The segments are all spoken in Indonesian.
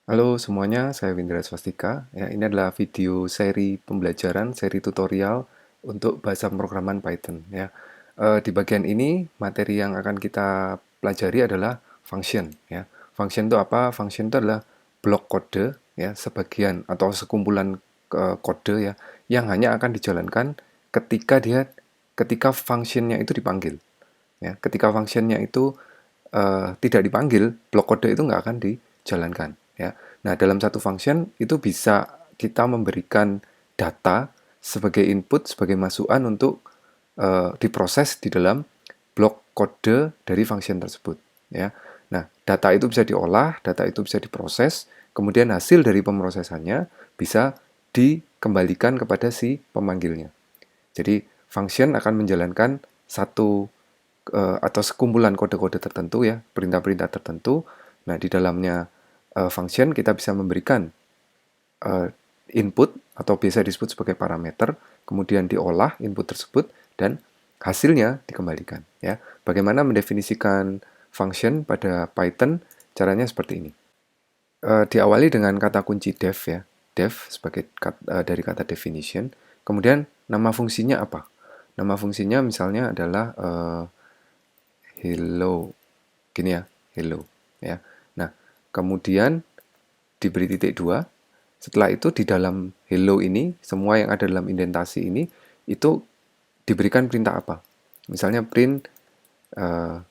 Halo semuanya, saya Windra Swastika. Ya, ini adalah video seri pembelajaran, seri tutorial untuk bahasa pemrograman Python. Ya, di bagian ini materi yang akan kita pelajari adalah function. Ya, function itu apa? Function itu adalah blok kode, ya, sebagian atau sekumpulan kode ya, yang hanya akan dijalankan ketika functionnya itu dipanggil. Ya, ketika functionnya itu tidak dipanggil, blok kode itu nggak akan dijalankan. Ya. Nah, dalam satu function itu bisa kita memberikan data sebagai input, sebagai masukan untuk diproses di dalam blok kode dari function tersebut. Ya. Nah, data itu bisa diolah, data itu bisa diproses, kemudian hasil dari pemrosesannya bisa dikembalikan kepada si pemanggilnya. Jadi, function akan menjalankan satu atau sekumpulan kode-kode tertentu ya, perintah-perintah tertentu. Nah, di dalamnya function kita bisa memberikan uh, input atau biasa disebut sebagai parameter, kemudian diolah input tersebut dan hasilnya dikembalikan ya. Bagaimana mendefinisikan function pada Python? Caranya seperti ini. Diawali dengan kata kunci def ya. Def sebagai dari kata definition. Kemudian nama fungsinya apa? Nama fungsinya misalnya adalah hello, gini ya, hello ya. Nah, kemudian diberi titik dua. Setelah itu di dalam hello ini, semua yang ada dalam indentasi ini itu diberikan perintah apa? Misalnya print uh,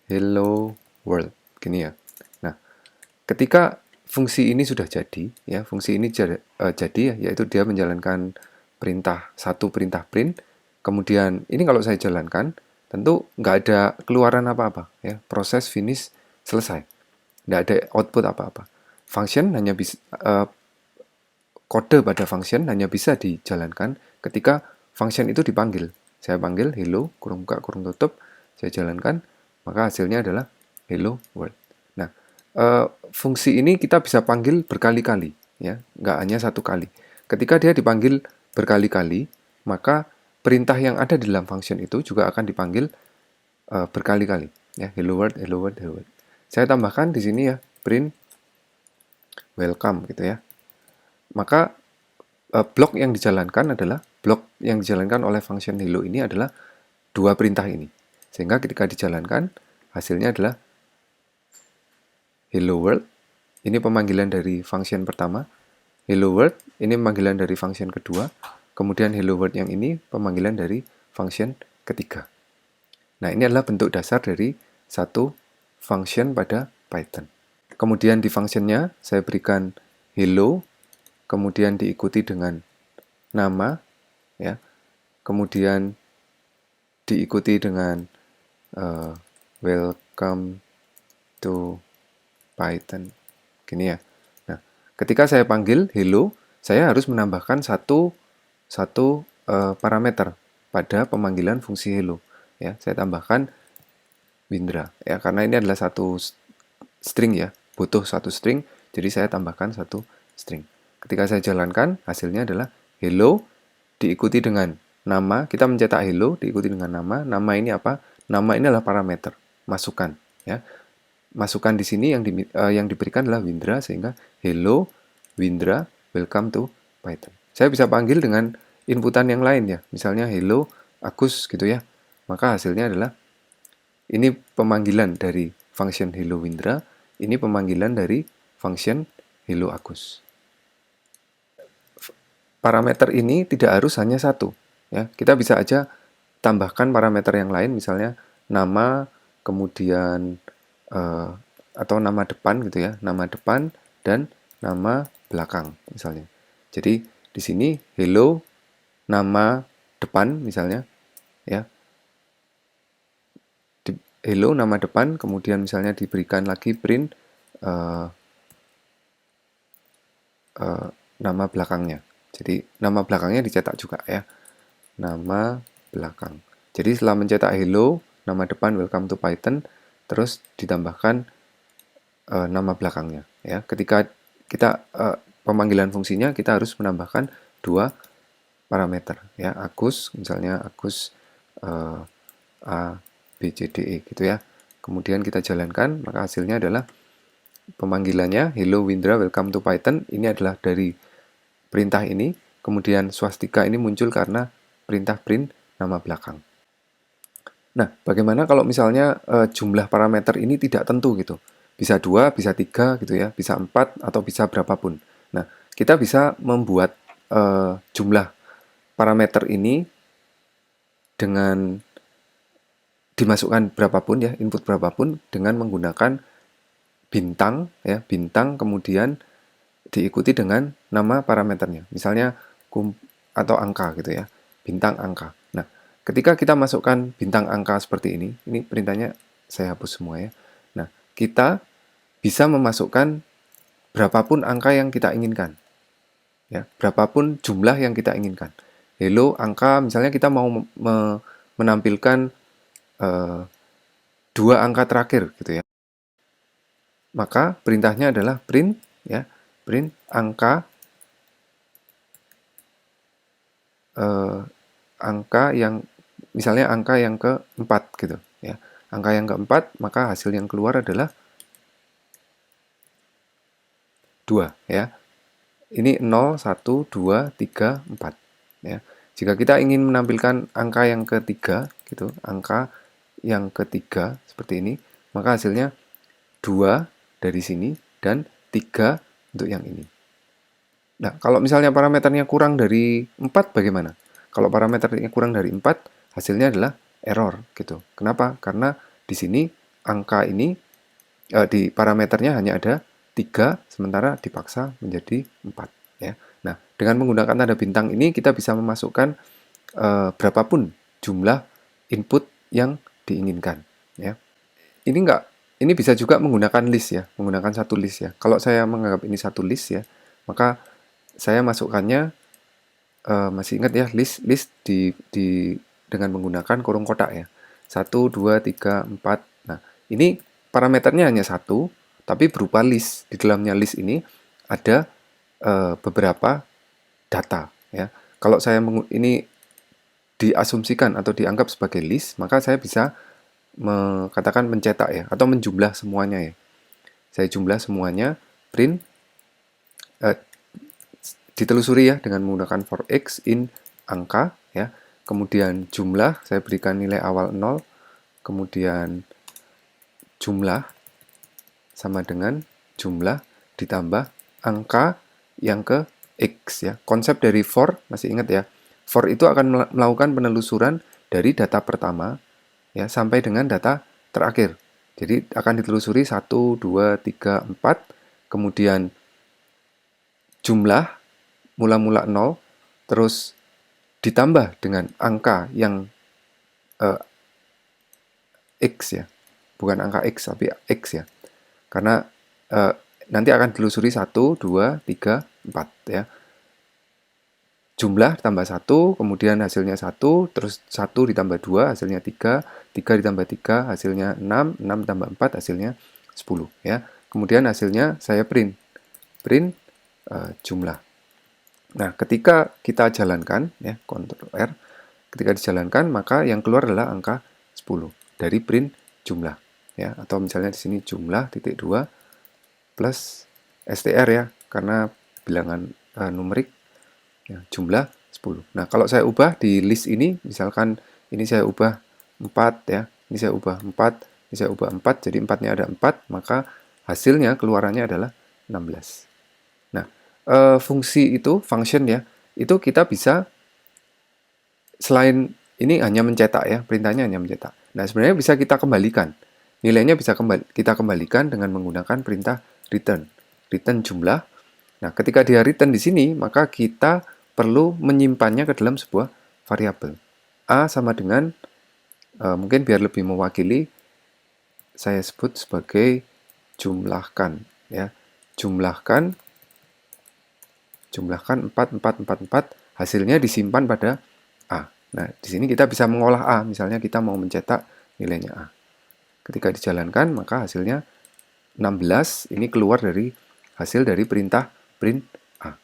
hello world, gini ya. Nah, ketika fungsi ini sudah jadi, ya fungsi ini jadi ya, yaitu dia menjalankan satu perintah print. Kemudian ini kalau saya jalankan, tentu nggak ada keluaran apa-apa, ya proses finish selesai, nggak ada output apa-apa. Function hanya bisa kode pada function hanya bisa dijalankan ketika function itu dipanggil. Saya panggil hello, kurung buka, kurung tutup, saya jalankan, maka hasilnya adalah hello world. Nah, fungsi ini kita bisa panggil berkali-kali, ya, nggak hanya satu kali. Ketika dia dipanggil berkali-kali, maka perintah yang ada di dalam function itu juga akan dipanggil berkali-kali, ya, hello world, hello world, hello world. Saya tambahkan di sini ya, print welcome gitu ya. Maka blok yang dijalankan oleh function hello ini adalah dua perintah ini. Sehingga ketika dijalankan, hasilnya adalah hello world. Ini pemanggilan dari function pertama. Hello world, ini pemanggilan dari function kedua. Kemudian hello world yang ini pemanggilan dari function ketiga. Nah, ini adalah bentuk dasar dari satu function pada Python. Kemudian di functionnya saya berikan hello, kemudian diikuti dengan nama, ya, kemudian diikuti dengan welcome to Python, gini ya. Nah, ketika saya panggil hello, saya harus menambahkan satu parameter pada pemanggilan fungsi hello. Ya, saya tambahkan Windra, ya, karena ini adalah satu string ya, butuh satu string, jadi saya tambahkan satu string. Ketika saya jalankan, hasilnya adalah hello diikuti dengan nama. Kita mencetak hello diikuti dengan nama. Nama ini apa? Nama ini adalah parameter, masukan. Ya, masukan di sini yang diberikan adalah Windra, sehingga hello Windra, welcome to Python. Saya bisa panggil dengan inputan yang lain ya, misalnya hello Agus gitu ya. Maka hasilnya adalah ini pemanggilan dari function hello Windra, ini pemanggilan dari function hello Agus. Parameter ini tidak harus hanya satu. Ya, kita bisa aja tambahkan parameter yang lain, misalnya nama, kemudian atau nama depan gitu ya, nama depan dan nama belakang misalnya. Jadi di sini hello nama depan misalnya, ya. Hello nama depan, kemudian misalnya diberikan lagi print uh, nama belakangnya. Jadi nama belakangnya dicetak juga ya. Nama belakang. Jadi setelah mencetak hello, nama depan welcome to Python, terus ditambahkan nama belakangnya ya. Ketika kita pemanggilan fungsinya kita harus menambahkan dua parameter ya. Agus misalnya Agus A B C D E gitu ya. Kemudian kita jalankan, maka hasilnya adalah pemanggilannya hello Windra, welcome to Python. Ini adalah dari perintah ini. Kemudian swastika ini muncul karena perintah print nama belakang. Nah, bagaimana kalau misalnya jumlah parameter ini tidak tentu gitu? Bisa 2, bisa 3 gitu ya, bisa 4 atau bisa berapapun. Nah, kita bisa membuat jumlah parameter ini dengan dimasukkan berapapun ya, input berapapun dengan menggunakan bintang ya, bintang kemudian diikuti dengan nama parameternya. Misalnya atau angka gitu ya. Bintang angka. Nah, ketika kita masukkan bintang angka seperti ini perintahnya saya hapus semua ya. Nah, kita bisa memasukkan berapapun angka yang kita inginkan. Ya, berapapun jumlah yang kita inginkan. Hello angka, misalnya kita mau menampilkan 2 angka terakhir gitu ya. Maka perintahnya adalah print ya, print angka angka yang misalnya angka yang keempat gitu ya. Angka yang keempat, maka hasil yang keluar adalah 2 ya. Ini 0, 1, 2, 3, 4 ya. Jika kita ingin menampilkan angka yang ketiga gitu, angka yang ketiga seperti ini, maka hasilnya 2 dari sini dan 3 untuk yang ini. Nah, kalau misalnya parameternya kurang dari 4 bagaimana? Kalau parameternya kurang dari 4, hasilnya adalah error gitu. Kenapa? Karena di sini angka ini di parameternya hanya ada 3, sementara dipaksa menjadi 4 ya. Nah, dengan menggunakan tanda bintang ini kita bisa memasukkan berapapun jumlah input yang diinginkan ya. Ini bisa juga menggunakan list ya, menggunakan satu list ya. Kalau saya menganggap ini satu list ya, maka saya masukkannya masih ingat ya list dengan menggunakan kurung kotak ya. 1, 2, 3, 4. Nah, ini parameternya hanya satu, tapi berupa list. Di dalamnya list ini ada beberapa data ya. Kalau saya ini diasumsikan atau dianggap sebagai list, maka saya bisa katakan mencetak ya atau menjumlah semuanya ya. Saya jumlah semuanya, print ditelusuri ya dengan menggunakan for x in angka ya. Kemudian jumlah saya berikan nilai awal 0, kemudian jumlah sama dengan jumlah ditambah angka yang ke x ya. Konsep dari for masih ingat ya. For itu akan melakukan penelusuran dari data pertama ya sampai dengan data terakhir. Jadi akan ditelusuri 1, 2, 3, 4, kemudian jumlah mula-mula 0, terus ditambah dengan angka yang x ya. Bukan angka x, tapi x ya. Karena nanti akan ditelusuri 1, 2, 3, 4 ya. Jumlah tambah 1, kemudian hasilnya 1, terus 1 ditambah 2, hasilnya 3, 3 ditambah 3, hasilnya 6, 6 tambah 4, hasilnya 10 ya. Kemudian hasilnya saya print jumlah. Nah, ketika kita jalankan ya, Ctrl R, ketika dijalankan maka yang keluar adalah angka 10 dari print jumlah ya, atau misalnya di sini jumlah titik 2 plus str ya, karena bilangan numerik ya, jumlah 10. Nah, kalau saya ubah di list ini, misalkan ini saya ubah 4 ya, ini saya ubah 4, ini saya ubah 4, jadi 4-nya ada 4, maka hasilnya keluarannya adalah 16. Nah, fungsi itu, function ya, itu kita bisa selain ini hanya mencetak ya, perintahnya hanya mencetak. Nah, sebenarnya bisa kita kembalikan. Nilainya bisa kita kembalikan dengan menggunakan perintah return. Return jumlah. Nah, ketika dia return di sini, maka kita perlu menyimpannya ke dalam sebuah variabel. A sama dengan, mungkin biar lebih mewakili, saya sebut sebagai jumlahkan. Ya. Jumlahkan 4, 4, 4, 4, hasilnya disimpan pada A. Nah, di sini kita bisa mengolah A, misalnya kita mau mencetak nilainya A. Ketika dijalankan, maka hasilnya 16, ini keluar dari hasil dari perintah print A.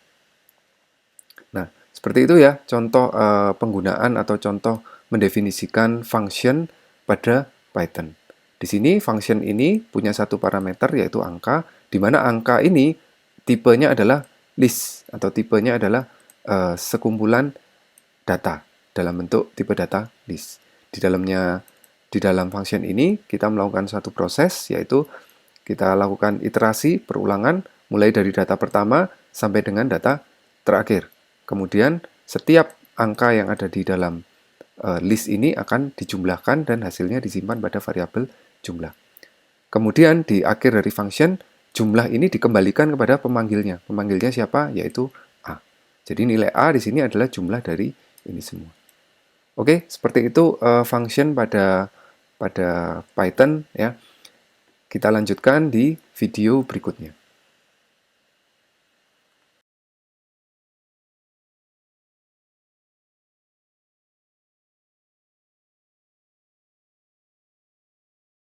Nah, seperti itu ya, contoh penggunaan atau contoh mendefinisikan function pada Python. Di sini function ini punya satu parameter yaitu angka di mana angka ini tipenya adalah list atau tipenya adalah sekumpulan data dalam bentuk tipe data list. Di dalam function ini kita melakukan satu proses, yaitu kita lakukan iterasi perulangan mulai dari data pertama sampai dengan data terakhir. Kemudian setiap angka yang ada di dalam list ini akan dijumlahkan dan hasilnya disimpan pada variabel jumlah. Kemudian di akhir dari function, jumlah ini dikembalikan kepada pemanggilnya. Pemanggilnya siapa? Yaitu A. Jadi nilai A di sini adalah jumlah dari ini semua. Oke, seperti itu function pada Python ya. Kita lanjutkan di video berikutnya.